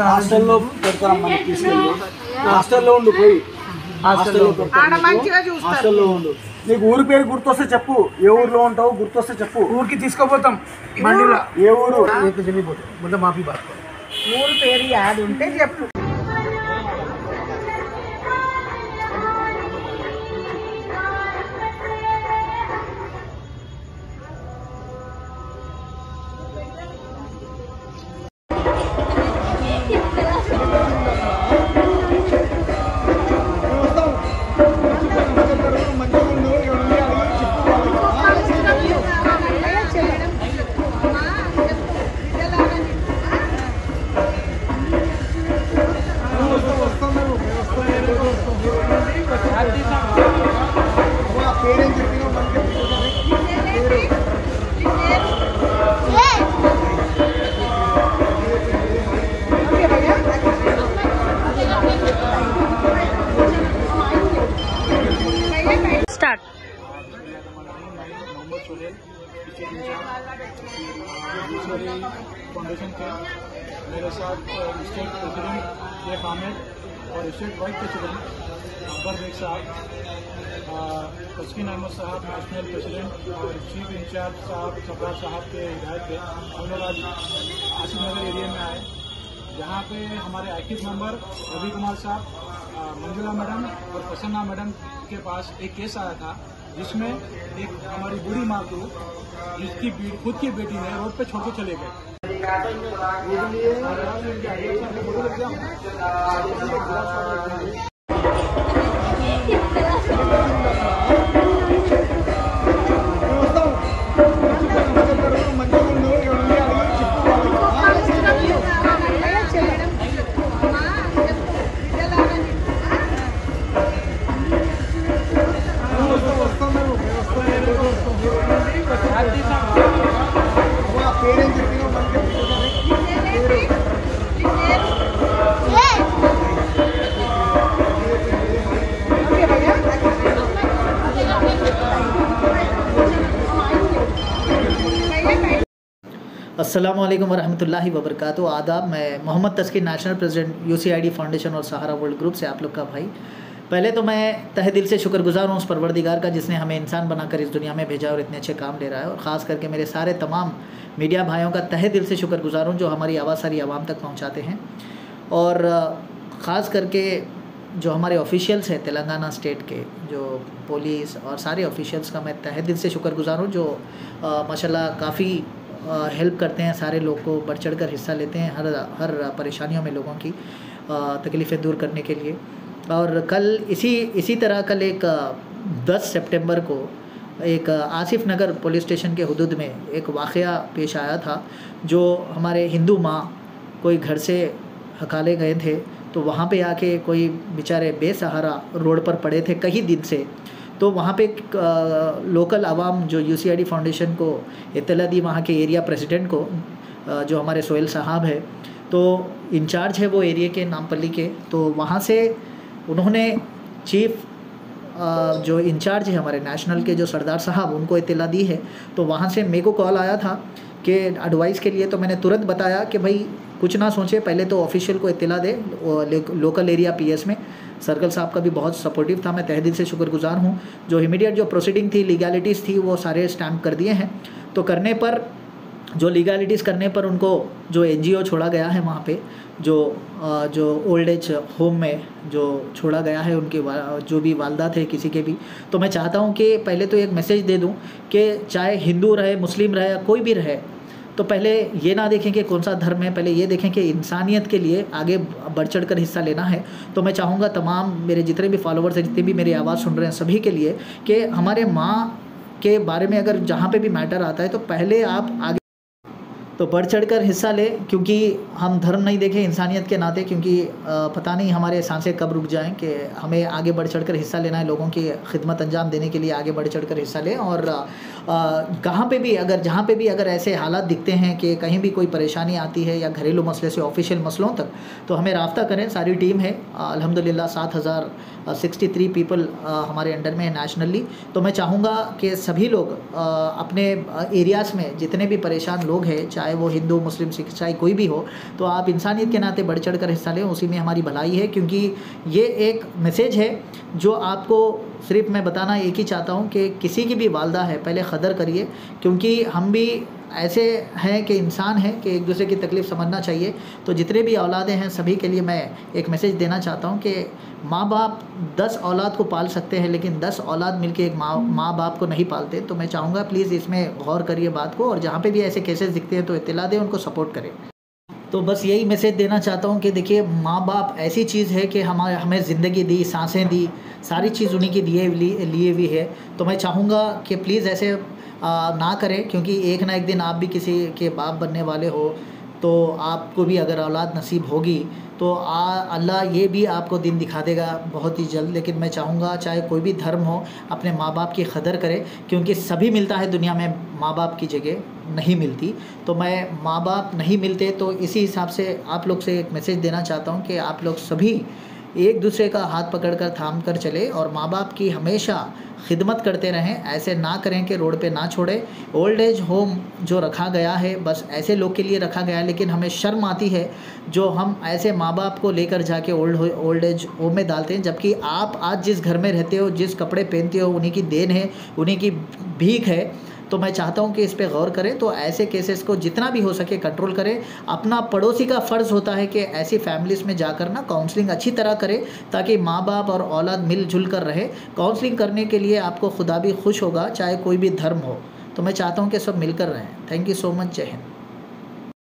హాస్టల్లో పెడతారమ్మా తీసుకెళ్ళి హాస్టల్లో ఉండు పోయి హాస్టల్లో ఉండు నీకు ఊరి పేరు గుర్తొస్తే చెప్పు ఏ ఊర్లో ఉంటావు గుర్తొస్తే చెప్పు ఊరికి తీసుకోపోతాం బండిలో ఏ ఊరు ముందు మాఫీ బాత్ ఊరు పేరు యాడ్ ఉంటే చెప్పు फाउंडेशन के मेरे साथ स्टेट प्रेसिडेंट शेख आमिर और state vice president Akbar Beg sahab, Taskeen Ahmed sahab national president और चीफ इंचार्ज साहब सरदार साहब के हिदायत पे हम लोग आज आसिफ नगर एरिया में आए, जहाँ पे हमारे आईक्यूब मेंबर रवि कुमार साहब, मंजुला मैडम और प्रसन्ना मैडम के पास एक केस आया था जिसमें एक हमारी बूढ़ी माँ को जिसकी खुद की बेटी ने रोड पे छोड़ के चले गए। अस्सलामुअलैकुम वरहमतुल्लाहि वबरकातुहू। आदाब, मैं मोहम्मद तस्कीन नेशनल प्रेसिडेंट यूसीआईडी फाउंडेशन और सहारा वर्ल्ड ग्रुप से आप लोग का भाई। पहले तो मैं तहे दिल से शुक्रगुजार हूँ उस परवरदिगार का जिसने हमें इंसान बनाकर इस दुनिया में भेजा और इतने अच्छे काम ले रहा है, और ख़ास करके मेरे सारे तमाम मीडिया भाइयों का तहे दिल से शुक्रगुजार हूँ जो हमारी आवाज़ सारी आवाम तक पहुँचाते हैं। और ख़ास करके जो हमारे ऑफिशियल्स हैं तेलंगाना स्टेट के, जो पुलिस और सारे ऑफिशियल्स का मैं तहे दिल से शुक्रगुजार हूँ जो माशाल्लाह काफ़ी हेल्प करते हैं, सारे लोग को बढ़ चढ़ कर हिस्सा लेते हैं हर परेशानियों में लोगों की तकलीफ़ें दूर करने के लिए। और कल इसी तरह कल एक 10 सितंबर को एक आसिफ नगर पुलिस स्टेशन के हुदूद में एक वाक़या पेश आया था, जो हमारे हिंदू माँ कोई घर से हकाले गए थे, तो वहाँ पे आके कोई बेचारे बेसहारा रोड पर पड़े थे कई दिन से। तो वहाँ पे लोकल आवाम जो यूसीआईडी फाउंडेशन को इत्तला दी, वहाँ के एरिया प्रेसिडेंट को जो हमारे सोहेल साहब है, तो इंचार्ज है वो एरिया के नामपल्ली के, तो वहाँ से उन्होंने चीफ जो इंचार्ज है हमारे नेशनल के जो सरदार साहब, उनको इत्तला दी है। तो वहाँ से मेरे को कॉल आया था कि एडवाइस के लिए, तो मैंने तुरंत बताया कि भाई कुछ ना सोचे, पहले तो ऑफिशियल को इत्तला दे लोकल एरिया पीएस में। सर्कल साहब का भी बहुत सपोर्टिव था, मैं तहे दिल से शुक्रगुजार हूँ। जो इमीडिएट जो प्रोसीडिंग थी, लीगैलिटीज़ थी, वो सारे स्टैम्प कर दिए हैं। तो करने पर जो लीगैलिटीज़ करने पर उनको जो एनजीओ छोड़ा गया है वहाँ पे, जो ओल्ड एज होम में जो छोड़ा गया है, उनके जो भी वालदा थे किसी के भी, तो मैं चाहता हूँ कि पहले तो एक मैसेज दे दूँ कि चाहे हिंदू रहे, मुस्लिम रहे, कोई भी रहे, तो पहले ये ना देखें कि कौन सा धर्म है, पहले ये देखें कि इंसानियत के लिए आगे बढ़ चढ़ कर हिस्सा लेना है। तो मैं चाहूँगा तमाम मेरे जितने भी फॉलोवर्स हैं, जितने भी मेरी आवाज़ सुन रहे हैं, सभी के लिए कि हमारे माँ के बारे में अगर जहाँ पे भी मैटर आता है तो पहले आप आगे तो बढ़ चढ़ कर हिस्सा ले, क्योंकि हम धर्म नहीं देखें इंसानियत के नाते, क्योंकि पता नहीं हमारे सांसें कब रुक जाएं कि हमें आगे बढ़ चढ़ कर हिस्सा लेना है, लोगों की खिदमत अंजाम देने के लिए आगे बढ़ चढ़ कर हिस्सा लें। और कहाँ पे भी अगर जहाँ पे भी अगर ऐसे हालात दिखते हैं कि कहीं भी कोई परेशानी आती है या घरेलू मसले से ऑफिशियल मसलों तक, तो हमें राब्ता करें। सारी टीम है अल्हम्दुलिल्लाह 7063 पीपल हमारे अंडर में है नेशनली। तो मैं चाहूँगा कि सभी लोग अपने एरियाज़ में जितने भी परेशान लोग हैं, चाहे वो हिंदू मुस्लिम सिख ईसाई कोई भी हो, तो आप इंसानियत के नाते बढ़ चढ़ कर हिस्सा लें, उसी में हमारी भलाई है। क्योंकि ये एक मैसेज है जो आपको सिर्फ मैं बताना एक ही चाहता हूँ कि किसी की भी वालदा है पहले क़दर करिए, क्योंकि हम भी ऐसे हैं कि इंसान हैं कि एक दूसरे की तकलीफ़ समझना चाहिए। तो जितने भी औलादें हैं सभी के लिए मैं एक मैसेज देना चाहता हूँ कि माँ बाप 10 औलाद को पाल सकते हैं, लेकिन 10 औलाद मिलके एक माँ बाप को नहीं पालते। तो मैं चाहूँगा प्लीज़ इसमें गौर करिए बात को, और जहाँ पे भी ऐसे केसेस दिखते हैं तो इत्तला दें, उनको सपोर्ट करें। तो बस यही मैसेज देना चाहता हूँ कि देखिए, माँ बाप ऐसी चीज़ है कि हमें ज़िंदगी दी, सांसें दी, सारी चीज़ उन्हीं की लिए हुई है। तो मैं चाहूँगा कि प्लीज़ ऐसे ना करें, क्योंकि एक ना एक दिन आप भी किसी के बाप बनने वाले हो। तो आपको भी अगर औलाद नसीब होगी तो अल्लाह ये भी आपको दिन दिखा देगा बहुत ही जल्द। लेकिन मैं चाहूँगा चाहे कोई भी धर्म हो, अपने माँ बाप की कदर करें, क्योंकि सभी मिलता है दुनिया में, माँ बाप की जगह नहीं मिलती। तो मैं माँ बाप नहीं मिलते, तो इसी हिसाब से आप लोग से एक मैसेज देना चाहता हूँ कि आप लोग सभी एक दूसरे का हाथ पकड़कर थाम कर चले और माँ बाप की हमेशा खिदमत करते रहें। ऐसे ना करें कि रोड पे ना छोड़े। ओल्ड एज होम जो रखा गया है बस ऐसे लोग के लिए रखा गया है, लेकिन हमें शर्म आती है जो हम ऐसे माँ बाप को लेकर जाके ओल्ड एज होम में डालते हैं। जबकि आप आज जिस घर में रहते हो, जिस कपड़े पहनते हो, उन्हीं की देन है, उन्हीं की भीख है। तो मैं चाहता हूं कि इस पे गौर करें। तो ऐसे केसेस को जितना भी हो सके कंट्रोल करें। अपना पड़ोसी का फ़र्ज़ होता है कि ऐसी फैमिलीज़ में जाकर ना काउंसलिंग अच्छी तरह करें, ताकि माँ बाप और औलाद मिलजुल कर रहे। काउंसलिंग करने के लिए आपको खुदा भी खुश होगा, चाहे कोई भी धर्म हो। तो मैं चाहता हूँ कि सब मिलकर रहें। Thank you so much. जय हिंद।